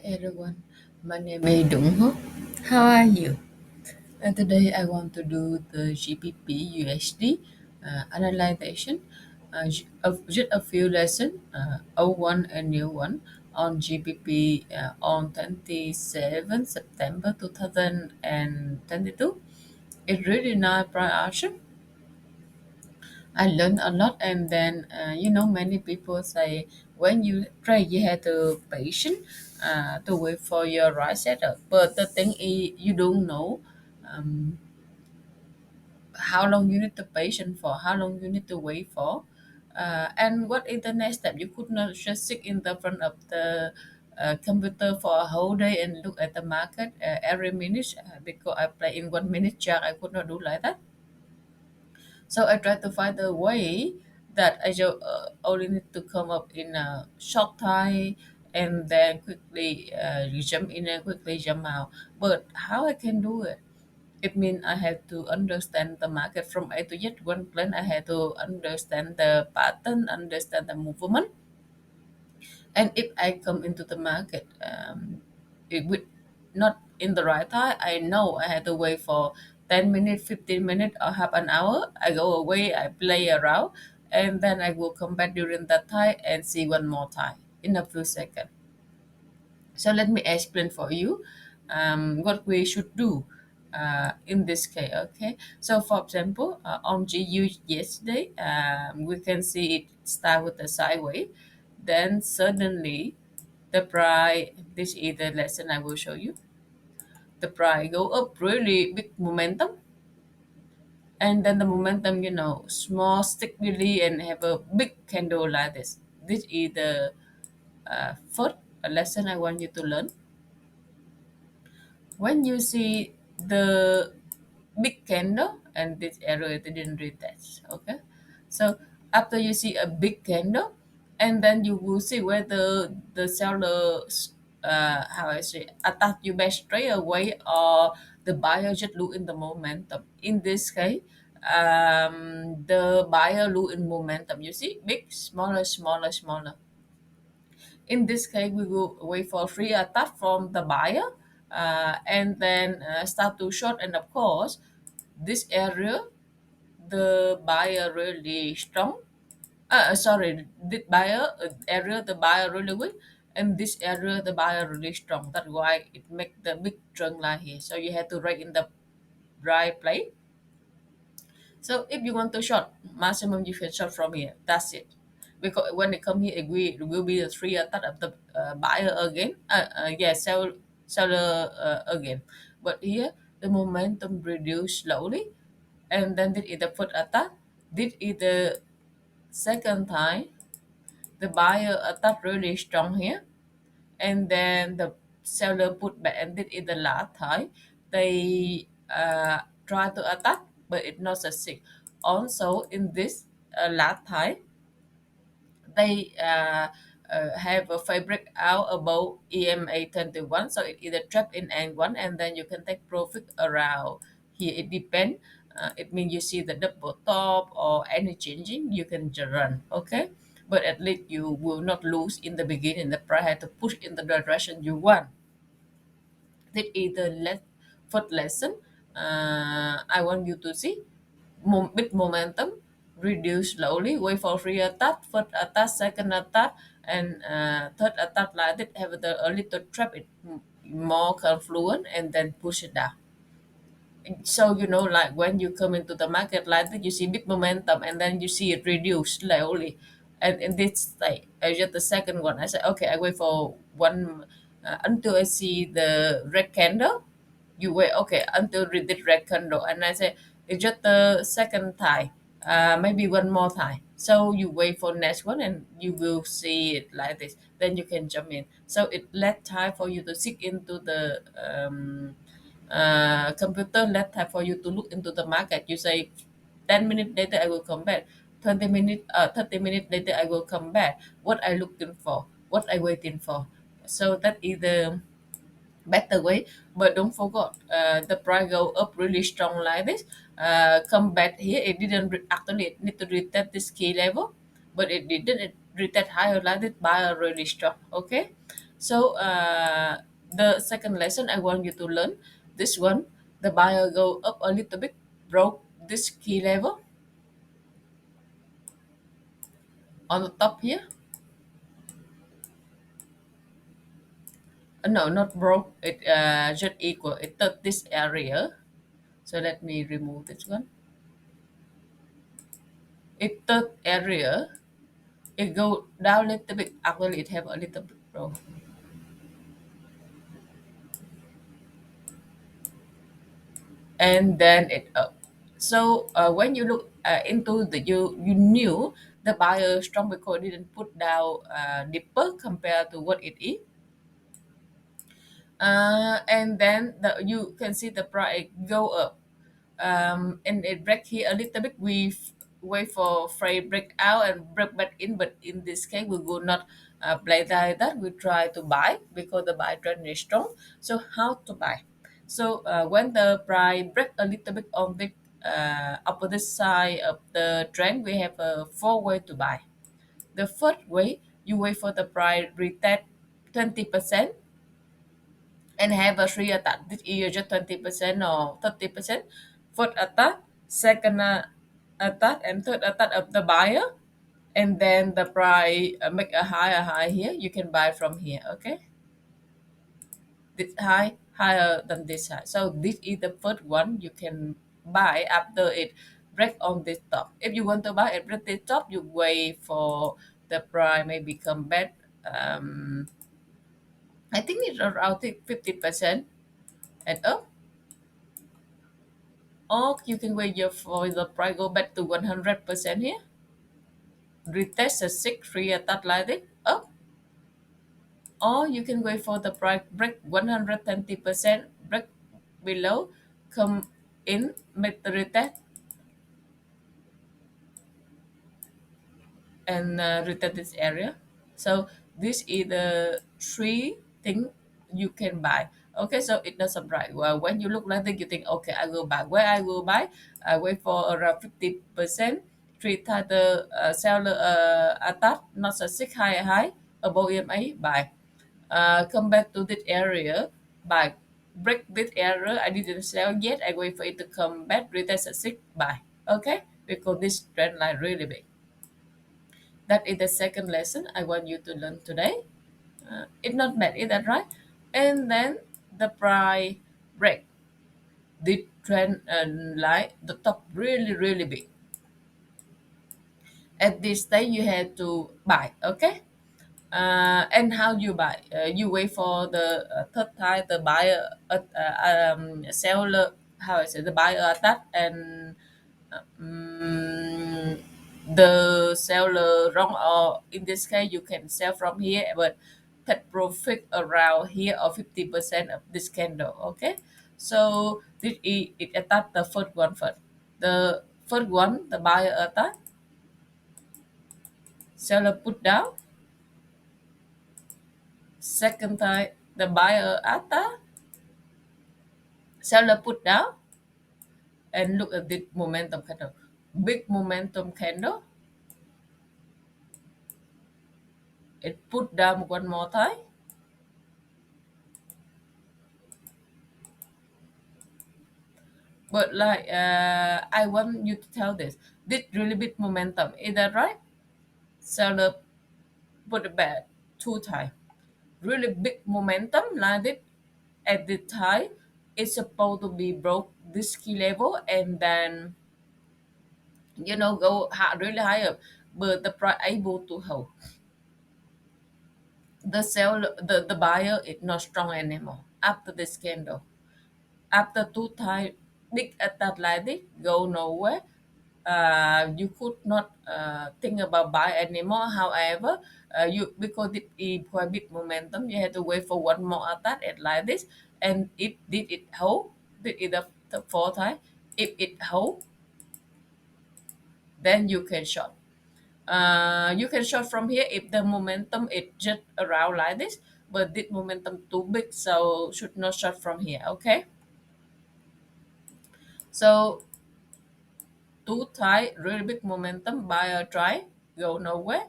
everyone, my name is Dung Ho. How are you? And today I want to do the GBPUSD analyzation, of just a few lessons, old one and new one, on GBP on 27 September 2022. It's really nice price action. I learned a lot, and then many people say when you trade, you have to patient to wait for your right setup. But the thing is, you don't know um, how long you need to patient for, how long you need to wait for, and what is the next step. You could not just sit in the front of the computer for a whole day and look at the market every minute because I play in 1 minute chart. I could not do like that. So I try to find a way that only need to come up in a short time and then quickly jump in and quickly jump out. But how I can do it? It means I have to understand the market from A to Z. One plan I have to understand the pattern, understand the movement, and if I come into the market, it would not in the right time. I know I had to wait for 10 minutes, 15 minutes, or half an hour. I go away, I play around, and then I will come back during that time and see one more time in a few seconds. So let me explain for you what we should do in this case. Okay. So for example, on GU yesterday, we can see it start with the sideways. Then suddenly the price, this is the lesson I will show you. The price go up really big momentum, and then the momentum, small stick really and have a big candle like this. This is the first lesson I want you to learn. When you see the big candle and this arrow, it didn't retest. Okay, so after you see a big candle, and then you will see whether the seller, how I say, attack you back straight away, or the buyer just look in the momentum. In this case, the buyer look in momentum. You see, big, smaller, smaller, smaller. In this case, we will wait for free attack from the buyer, and then start to short. And of course, this area, the buyer really strong. Sorry, the buyer area, the buyer really weak, and this area, the buyer really strong. That's why it make the big trend line here. So you have to write in the right place. So if you want to short, maximum you can short from here. That's it. Because when they come here, it will be the three attack of the buyer again. Yeah, seller again. But here the momentum reduce slowly, and then this is the first attack. This is the second time. The buyer attack really strong here, and then the seller put back, and this is the last time they try to attack, but it not succeed. Also in this last time, they have a fabric out above EMA 21, so it either trap in N1, and then you can take profit around here. It depends. It means you see the double top or any changing, you can just run. Okay, but at least you will not lose in the beginning. The price had to push in the direction you want. That is the first lesson I want you to see. Big momentum, reduce slowly, wait for free attack, first attack, second attack, and third attack like that, have a little trap, it more confluent, and then push it down. So like when you come into the market like that, you see big momentum, and then you see it reduce slowly. And in this state, just the second one, I said, okay, I wait for one until I see the red candle. You wait, okay, until read the red candle, and I say it's just the second time, maybe one more time. So you wait for next one, and you will see it like this. Then you can jump in. So it let time for you to sit into the computer, let time for you to look into the market. You say 10 minutes later I will come back, 20 minutes 30 minutes later I will come back. What I looking for, what I waiting for. So that is the better way. But don't forget, the price go up really strong like this, come back here, it didn't actually it need to retest this key level, but it didn't, it retest higher like this by a really strong. Okay, So the second lesson I want you to learn, this one, the buyer go up a little bit, broke this key level on the top here. No, not broke. It just equal. It touched this area. So let me remove this one. It touched area. It go down a little bit. Actually, it have a little bit broke. And then it up. So when you look into the you knew the buyer strong because it didn't put down deeper compared to what it is. And then you can see the price go up, and it break here a little bit. We wait for freight break out and break back in, but in this case we will not play like that. We try to buy because the buy trend is strong. So how to buy? So when the price break a little bit on the opposite side of the trend, we have four way to buy. The first way, you wait for the price retest 20% and have a three attack. This is just 20% or 30%. First attack, second attack, and third attack of the buyer. And then the price make a high here. You can buy from here. Okay, this high higher than this high. So this is the first one you can buy after it break on this top. If you want to buy it break this top, you wait for the price maybe come back. I think it's around 50% and up. Or you can wait your for the price go back to 100% here. Retest a 6 3 attack like this up. Or you can wait for the price break 120% break below, come in, make the retest and retest this area. So this is the three thing you can buy. Okay, so it's not surprise. Well, when you look like this, you think, okay, I will buy. Where I will buy? I wait for around 50%. Treat the seller attack, not a six high above EMA, buy. Come back to this area, buy. Break this area, I didn't sell yet. I wait for it to come back, retest at six, buy. Okay, because this trend line really big. That is the second lesson I want you to learn today. It's not bad, is that right? And then the price break. The trend line, the top really big. At this stage, you have to buy. Okay. And how you buy? You wait for the third time the buyer, seller, how I say, the buyer attack and um, the seller wrong, or in this case you can sell from here but take profit around here or 50% of this candle. Okay, so this is it attack the first one first. The first one, the buyer attack, seller put down. Second time, the buyer attack, seller put down. And look at this momentum candle, big momentum candle. It put down one more time. But like I want you to tell this. This really big momentum. Is that right? Seller put it back two times. Really big momentum like this at the time. It's supposed to be broke this key level and then go really high up. But the price able to hold. The seller, the buyer is not strong anymore after this candle. After two times big attack like this, go nowhere. You could not think about buy anymore. However, you because it is quite big momentum, you have to wait for one more attack at like this, and it did it hold. Did it the fourth time? If it hold, then you can short. You can short from here if the momentum is just around like this, but this momentum too big, so should not short from here. Okay, so too tight, really big momentum, buyer try, go nowhere.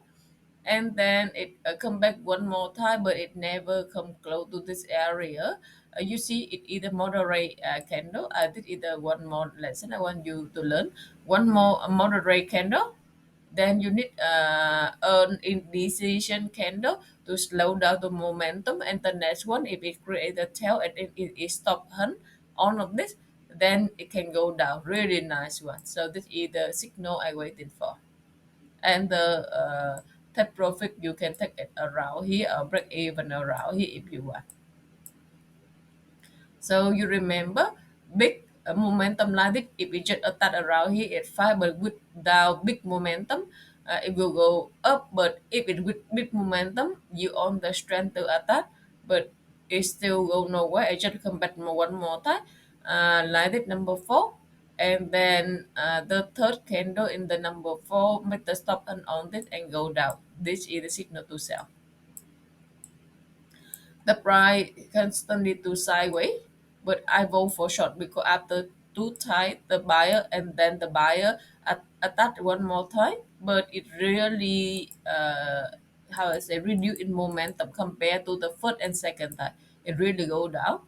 and then it come back one more time, but it never come close to this area. You see, it either moderate candle. This either one more lesson I want you to learn. One more moderate candle, then you need an indecision candle to slow down the momentum, and the next one, if it creates a tail and it stop hunt all of this, then it can go down. Really nice one. So this is the signal I waiting for. And the take profit, you can take it around here or break even around here if you want. So you remember, big momentum like this, if we just attack around here at 5, but without big momentum, it will go up. But if it with big momentum, you own the strength to attack, but it still go nowhere. I just come back one more time, like this, number 4. And then the third candle in the number 4, make the stop and on this and go down. This is the signal to sell. The price constantly to sideways, but I vote for short because after two tight the buyer, and then the buyer attack one more time, but it really how I say, reduce in momentum compared to the first and second time. It really go down.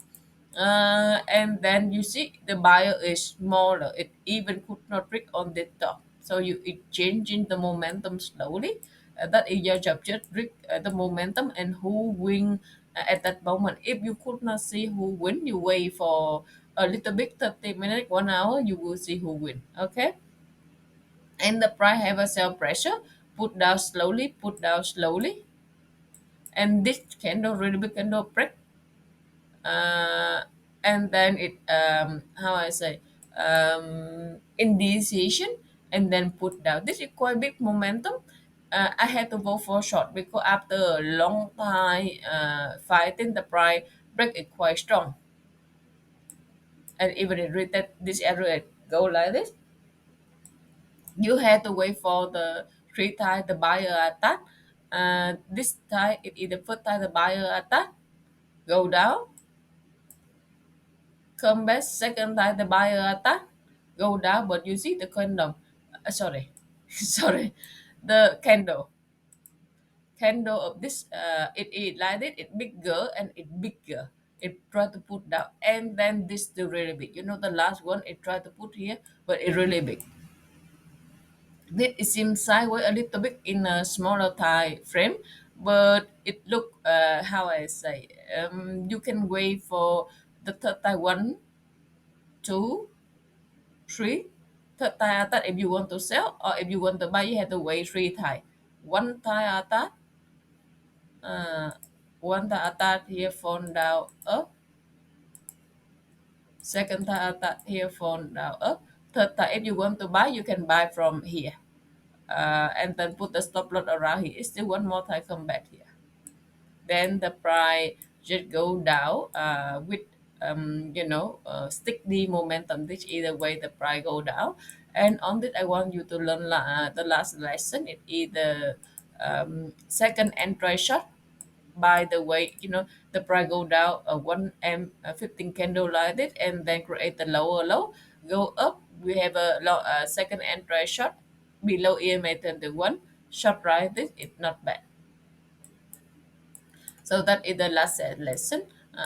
And then you see the buyer is smaller. It even could not break on the top. So you it changing the momentum slowly. That is your job. Just break the momentum and who win at that moment. If you could not see who win, you wait for a little bit, 30 minutes, 1 hour, you will see who win. Okay. And the price have a sell pressure. Put down slowly. And this candle, really big candle break, uh, and then it how I say, indecision, and then put down. This is quite big momentum. I had to go for short because after a long time fighting, the price break is quite strong, and even it retest this area it go like this. You had to wait for the three time the buyer attack. This time it is the first time the buyer attack, go down, come back second time the buyer attack, go down, but you see the candle, sorry, sorry, the candle of this, it is like this, it bigger and it bigger, it try to put down, and then this the really big, the last one it try to put here, but it really big. This it seems sideways a little bit in a smaller time frame, but it look, how I say, you can wait for the third time, one, two, three. Third time attack if you want to sell, or if you want to buy, you have to wait three time. One time attack, uh, one time attack here, phone down up. Second time attack here, phone down up. Third time, if you want to buy, you can buy from here. And then put the stop loss around here. It's still one more time come back here. Then the price just go down with stick the momentum. This either way the price go down. And on this I want you to learn the last lesson. It is the second entry shot. By the way, the price go down 15 candle like this, and then create the lower low, go up. We have a second entry shot below EMA 21, short right. This is not bad. So that is the last lesson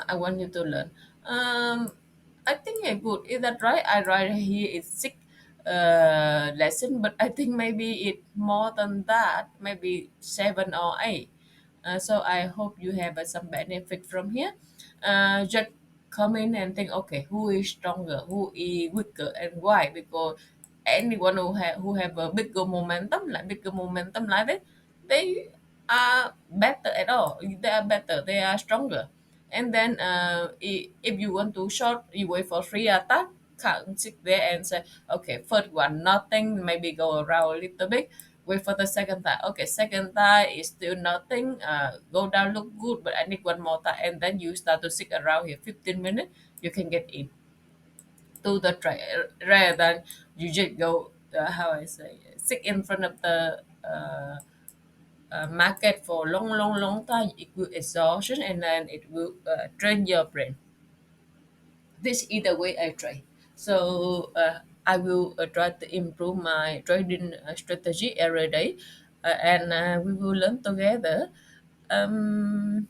I want you to learn. I think I put, is that right? I write here is six lesson, but I think maybe it more than that, maybe 7 or 8. So I hope you have some benefit from here. Just come in and think, okay, who is stronger, who is weaker, and why? Because anyone who have a bigger momentum like that, they are better at all. They are better. They are stronger. And then if you want to short, you wait for three attack. Can't sit there and say, okay, first one nothing, maybe go around a little bit. Wait for the second time. Okay, second time is still nothing. Go down, look good, but I need one more time. And then you start to sit around here 15 minutes. You can get in to the try, rather than you just go, how I say, sit in front of the market for long, long, long time. It will exhaustion, and then it will drain your brain. This is the way I try. So I will try to improve my trading strategy every day. and we will learn together. Um,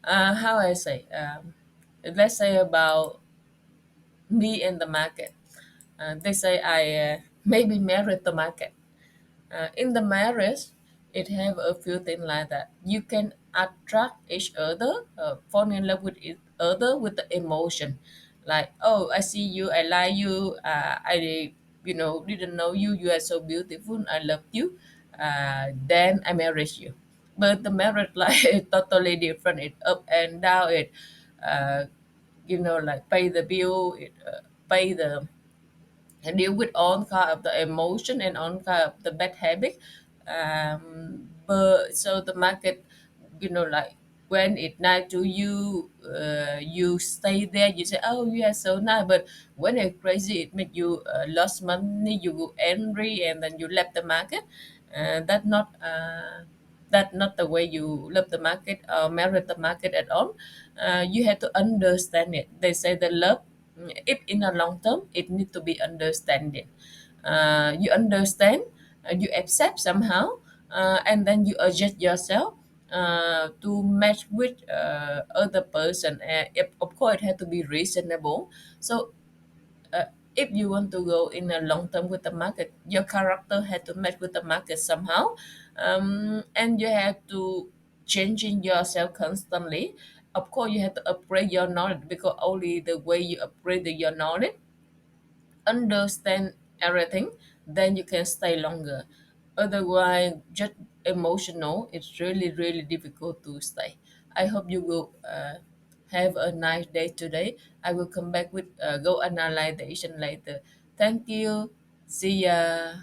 how I say, let's say about me and the market. They say I maybe married the market. In the marriage, it have a few things like that. You can attract each other, fall in love with each other with the emotion, like, oh, I see you, I like you, I didn't know you, you are so beautiful, I love you, then I married you. But the marriage like totally different. It up and down. It uh, like pay the bill. It pay the and deal with all kind of the emotion and all kind of the bad habit. But so the market, like when it nice to you, you stay there. You say, "Oh, you are so nice." But when it's crazy, it make you lost money. You go angry, and then you left the market. That not. That's not the way you love the market or marry the market at all. You have to understand it. They say the love, if in a long term, it need to be understanding. You understand, you accept somehow, and then you adjust yourself to match with other person. If, of course, it has to be reasonable. So uh, if you want to go in a long term with the market, your character has to match with the market somehow, and you have to changing yourself constantly. Of course, you have to upgrade your knowledge, because only the way you upgrade your knowledge, understand everything, then you can stay longer. Otherwise, just emotional, it's really, really difficult to stay. I hope you will have a nice day today. I will come back with go analyzation later. Thank you. See ya.